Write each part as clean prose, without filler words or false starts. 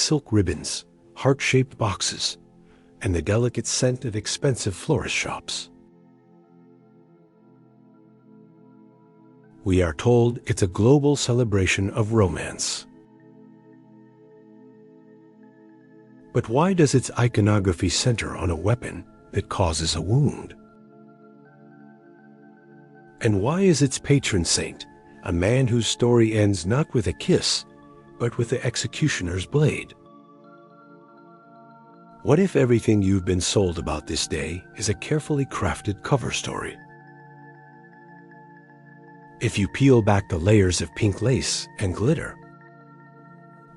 silk ribbons, heart-shaped boxes, and the delicate scent of expensive florist shops. We are told it's a global celebration of romance. But why does its iconography center on a weapon that causes a wound? And why is its patron saint a man whose story ends not with a kiss, but with the executioner's blade? What if everything you've been sold about this day is a carefully crafted cover story? If you peel back the layers of pink lace and glitter,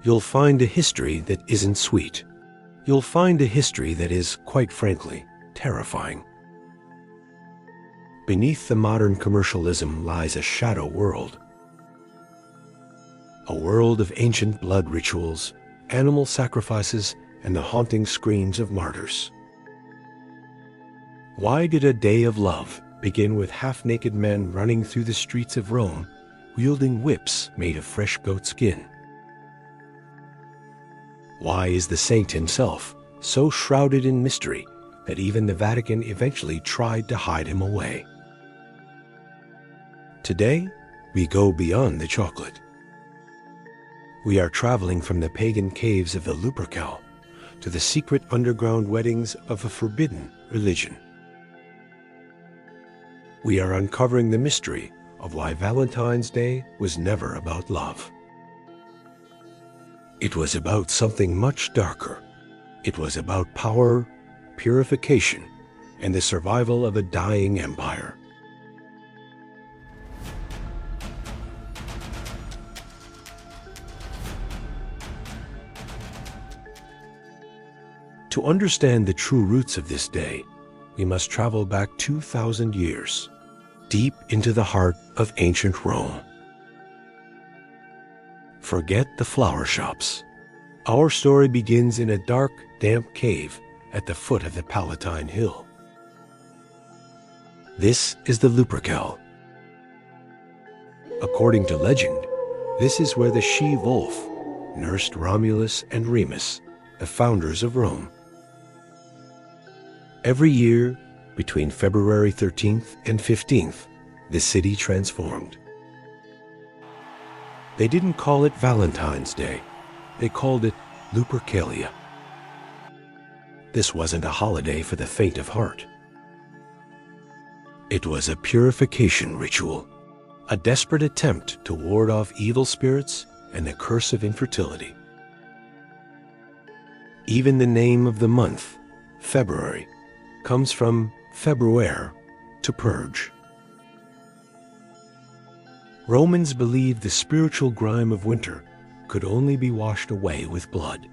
you'll find a history that isn't sweet. You'll find a history that is, quite frankly, terrifying. Beneath the modern commercialism lies a shadow world. A world of ancient blood rituals, animal sacrifices, and the haunting screams of martyrs. Why did a day of love begin with half-naked men running through the streets of Rome, wielding whips made of fresh goat skin? Why is the saint himself so shrouded in mystery that even the Vatican eventually tried to hide him away? Today, we go beyond the chocolate. We are traveling from the pagan caves of the Lupercalia to the secret underground weddings of a forbidden religion. We are uncovering the mystery of why Valentine's Day was never about love. It was about something much darker. It was about power, purification, and the survival of a dying empire. To understand the true roots of this day, we must travel back 2,000 years, deep into the heart of ancient Rome. Forget the flower shops. Our story begins in a dark, damp cave at the foot of the Palatine Hill. This is the Lupercalia. According to legend, this is where the she-wolf nursed Romulus and Remus, the founders of Rome. Every year, between February 13th and 15th, the city transformed. They didn't call it Valentine's Day. They called it Lupercalia. This wasn't a holiday for the faint of heart. It was a purification ritual, a desperate attempt to ward off evil spirits and the curse of infertility. Even the name of the month, February, comes from februare, to purge. Romans believed the spiritual grime of winter could only be washed away with blood.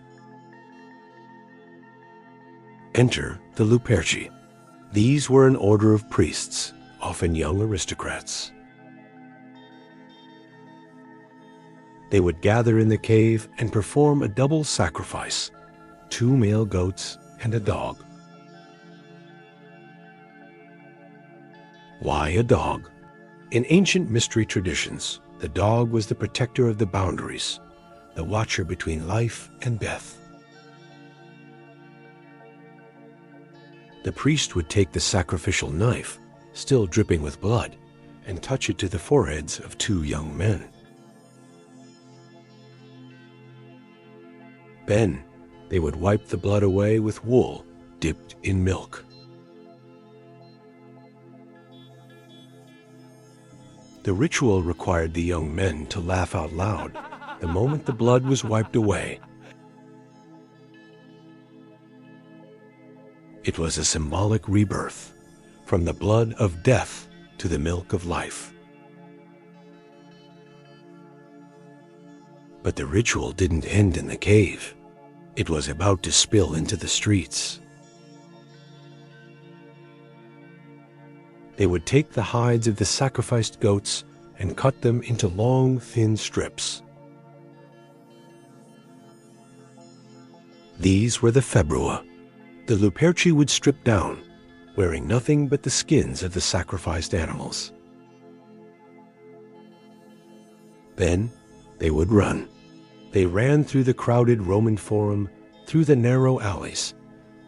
Enter the Luperci. These were an order of priests, often young aristocrats. They would gather in the cave and perform a double sacrifice, 2 male goats and a dog. Why a dog? In ancient mystery traditions, the dog was the protector of the boundaries, the watcher between life and death. The priest would take the sacrificial knife, still dripping with blood, and touch it to the foreheads of 2 young men. Then, they would wipe the blood away with wool dipped in milk. The ritual required the young men to laugh out loud the moment the blood was wiped away. It was a symbolic rebirth, from the blood of death to the milk of life. But the ritual didn't end in the cave. It was about to spill into the streets. They would take the hides of the sacrificed goats and cut them into long, thin strips. These were the februa. The Luperci would strip down, wearing nothing but the skins of the sacrificed animals. Then they would run. They ran through the crowded Roman Forum, through the narrow alleys,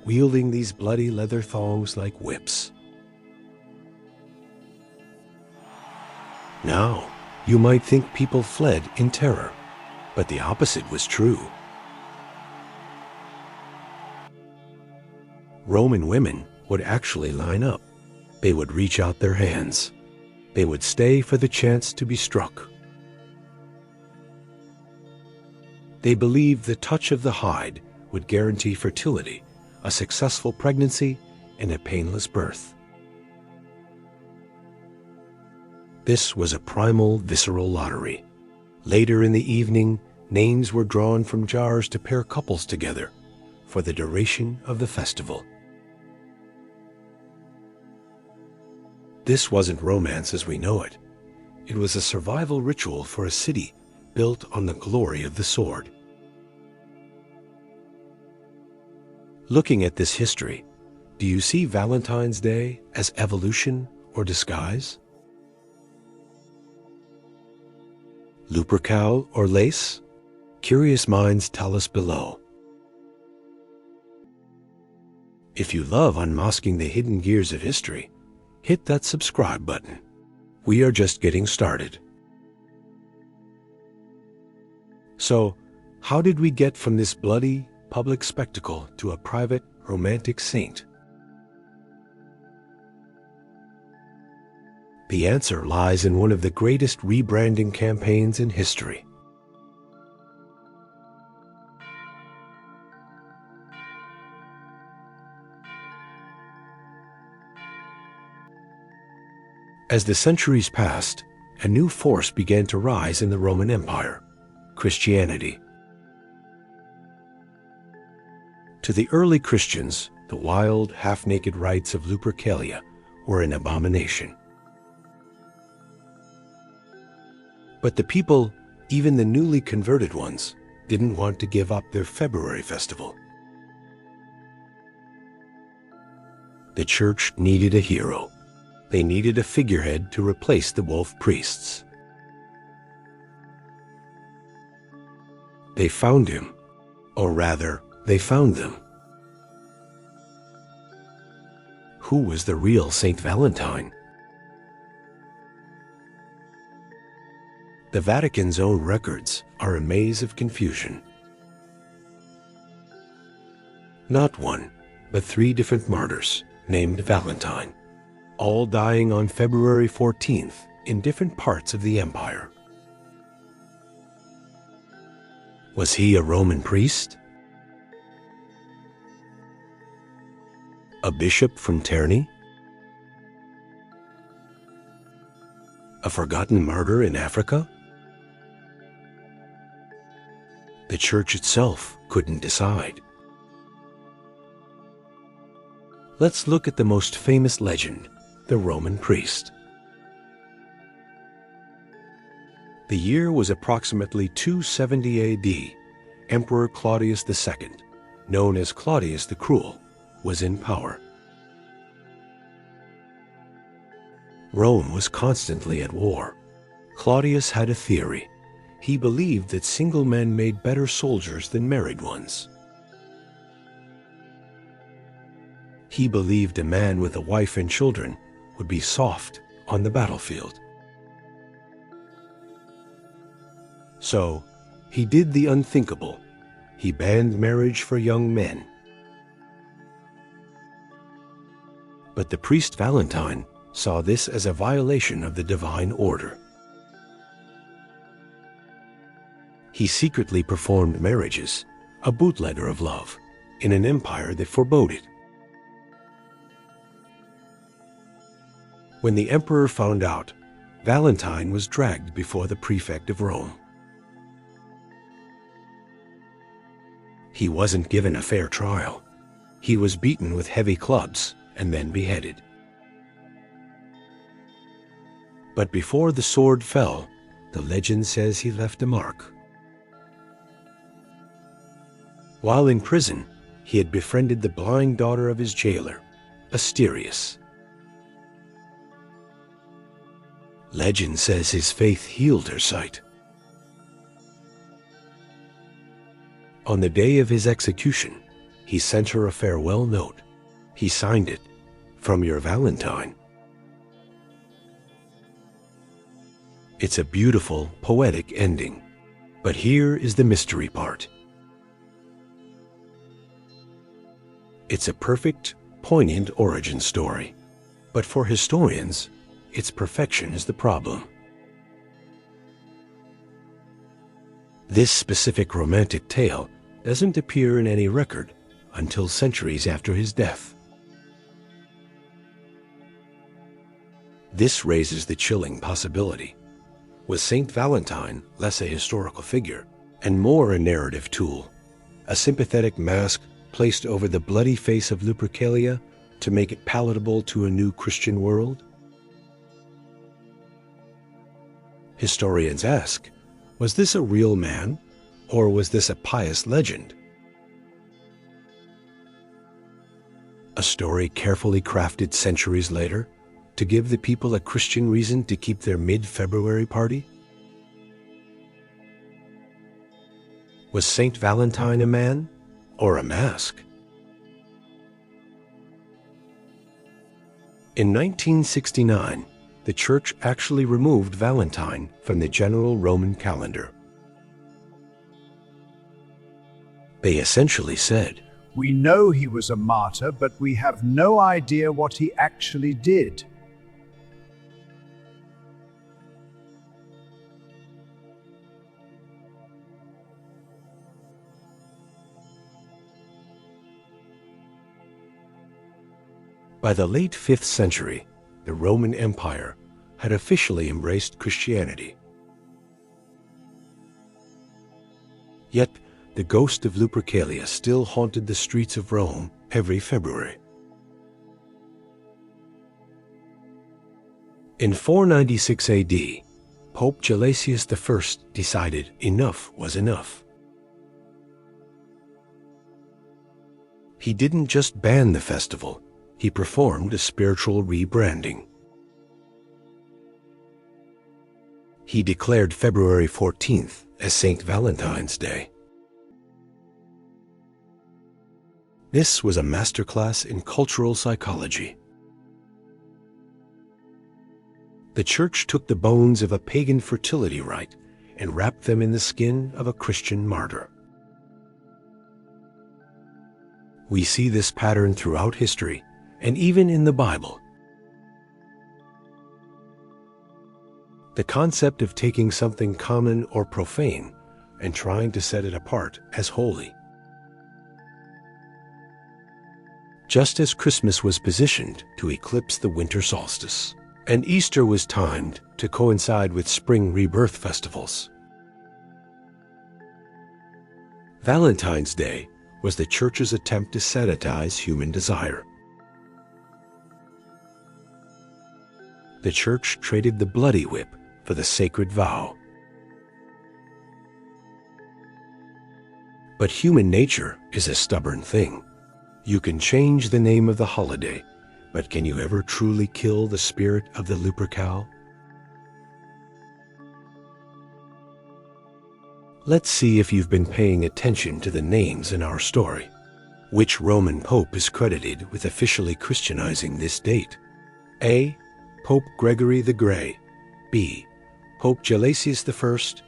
wielding these bloody leather thongs like whips. Now, you might think people fled in terror, but the opposite was true. Roman women would actually line up. They would reach out their hands. They would stay for the chance to be struck. They believed the touch of the hide would guarantee fertility, a successful pregnancy, and a painless birth. This was a primal, visceral lottery. Later in the evening, names were drawn from jars to pair couples together for the duration of the festival. This wasn't romance as we know it. It was a survival ritual for a city built on the glory of the sword. Looking at this history, do you see Valentine's Day as evolution or disguise? Lupercal or lace? Curious minds tell us below. If you love unmasking the hidden gears of history, hit that subscribe button. We are just getting started. So, how did we get from this bloody, public spectacle to a private, romantic saint? The answer lies in one of the greatest rebranding campaigns in history. As the centuries passed, a new force began to rise in the Roman Empire: Christianity. To the early Christians, the wild, half-naked rites of Lupercalia were an abomination. But the people, even the newly converted ones, didn't want to give up their February festival. The church needed a hero. They needed a figurehead to replace the wolf priests. They found him, or rather, they found them. Who was the real Saint Valentine? The Vatican's own records are a maze of confusion. Not one, but 3 different martyrs named Valentine, all dying on February 14th in different parts of the empire. Was he a Roman priest? A bishop from Terni? A forgotten martyr in Africa? The church itself couldn't decide. Let's look at the most famous legend, the Roman priest. The year was approximately 270 AD. Emperor Claudius II, known as Claudius the Cruel, was in power. Rome was constantly at war. Claudius had a theory. He believed that single men made better soldiers than married ones. He believed a man with a wife and children would be soft on the battlefield. So, he did the unthinkable. He banned marriage for young men. But the priest Valentine saw this as a violation of the divine order. He secretly performed marriages, a bootlegger of love, in an empire that forbade it. When the emperor found out, Valentine was dragged before the prefect of Rome. He wasn't given a fair trial. He was beaten with heavy clubs and then beheaded. But before the sword fell, the legend says he left a mark. While in prison, he had befriended the blind daughter of his jailer, Asterius. Legend says his faith healed her sight. On the day of his execution, he sent her a farewell note. He signed it, "From your Valentine." It's a beautiful, poetic ending. But here is the mystery part. It's a perfect, poignant origin story. But for historians, its perfection is the problem. This specific romantic tale doesn't appear in any record until centuries after his death. This raises the chilling possibility. Was Saint Valentine less a historical figure and more a narrative tool, a sympathetic mask placed over the bloody face of Lupercalia to make it palatable to a new Christian world? Historians ask, was this a real man, or was this a pious legend? A story carefully crafted centuries later to give the people a Christian reason to keep their mid-February party? Was Saint Valentine a man or a mask? In 1969, the Church actually removed Valentine from the general Roman calendar. They essentially said, "We know he was a martyr, but we have no idea what he actually did." By the late 5th century, the Roman Empire had officially embraced Christianity. Yet, the ghost of Lupercalia still haunted the streets of Rome every February. In 496 AD, Pope Gelasius I decided enough was enough. He didn't just ban the festival, he performed a spiritual rebranding. He declared February 14th as Saint Valentine's Day. This was a masterclass in cultural psychology. The Church took the bones of a pagan fertility rite and wrapped them in the skin of a Christian martyr. We see this pattern throughout history, and even in the Bible. The concept of taking something common or profane and trying to set it apart as holy. Just as Christmas was positioned to eclipse the winter solstice, and Easter was timed to coincide with spring rebirth festivals. Valentine's Day was the Church's attempt to sanitize human desire. The Church traded the bloody whip for the sacred vow. But human nature is a stubborn thing. You can change the name of the holiday, but can you ever truly kill the spirit of the Lupercal? Let's see if you've been paying attention to the names in our story. Which Roman pope is credited with officially Christianizing this date? A. Pope Gregory the Grey, B. Pope Gelasius I,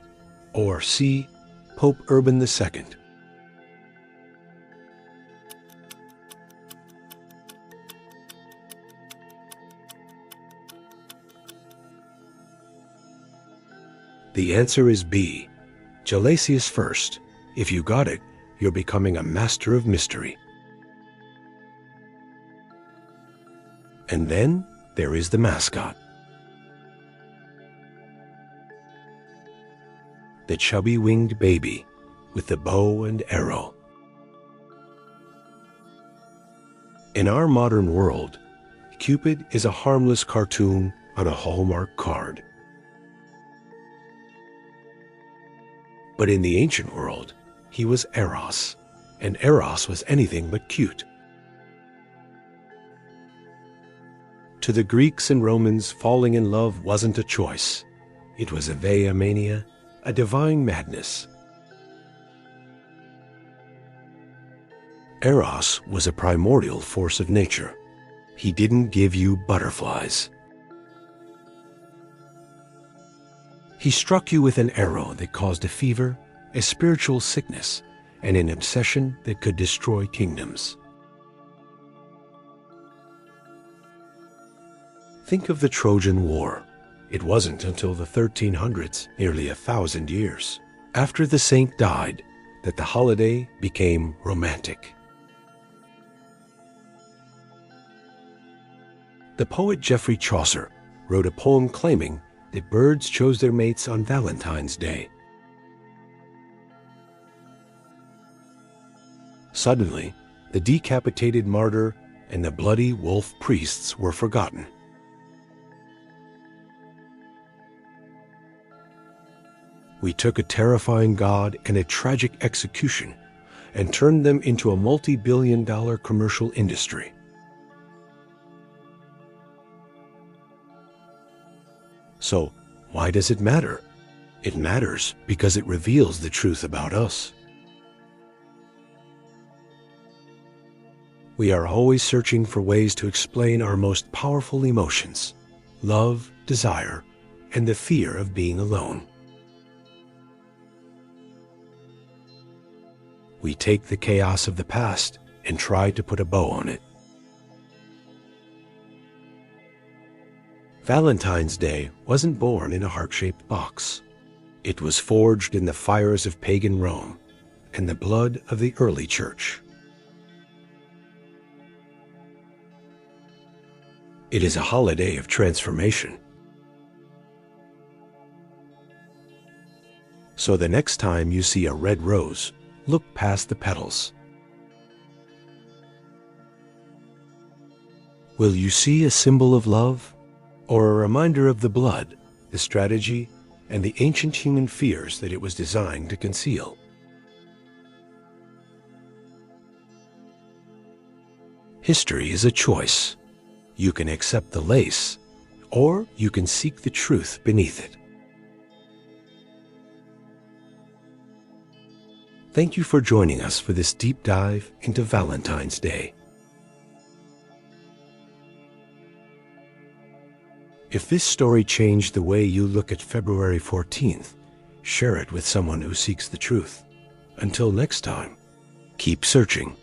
or C. Pope Urban II. The answer is B. Gelasius I. If you got it, you're becoming a master of mystery. And then there is the mascot. The chubby-winged baby with the bow and arrow. In our modern world, Cupid is a harmless cartoon on a Hallmark card. But in the ancient world, he was Eros, and Eros was anything but cute. To the Greeks and Romans, falling in love wasn't a choice. It was a veia mania, a divine madness. Eros was a primordial force of nature. He didn't give you butterflies. He struck you with an arrow that caused a fever, a spiritual sickness, and an obsession that could destroy kingdoms. Think of the Trojan War. It wasn't until the 1300s, nearly 1,000 years, after the saint died, that the holiday became romantic. The poet Geoffrey Chaucer wrote a poem claiming that birds chose their mates on Valentine's Day. Suddenly, the decapitated martyr and the bloody wolf priests were forgotten. We took a terrifying god and a tragic execution and turned them into a multi-billion-dollar commercial industry. So, why does it matter? It matters because it reveals the truth about us. We are always searching for ways to explain our most powerful emotions: love, desire, and the fear of being alone. We take the chaos of the past and try to put a bow on it. Valentine's Day wasn't born in a heart-shaped box. It was forged in the fires of pagan Rome and the blood of the early church. It is a holiday of transformation. So the next time you see a red rose, look past the petals. Will you see a symbol of love? Or a reminder of the blood, the strategy, and the ancient human fears that it was designed to conceal? History is a choice. You can accept the lace, or you can seek the truth beneath it. Thank you for joining us for this deep dive into Valentine's Day. If this story changed the way you look at February 14th, share it with someone who seeks the truth. Until next time, keep searching.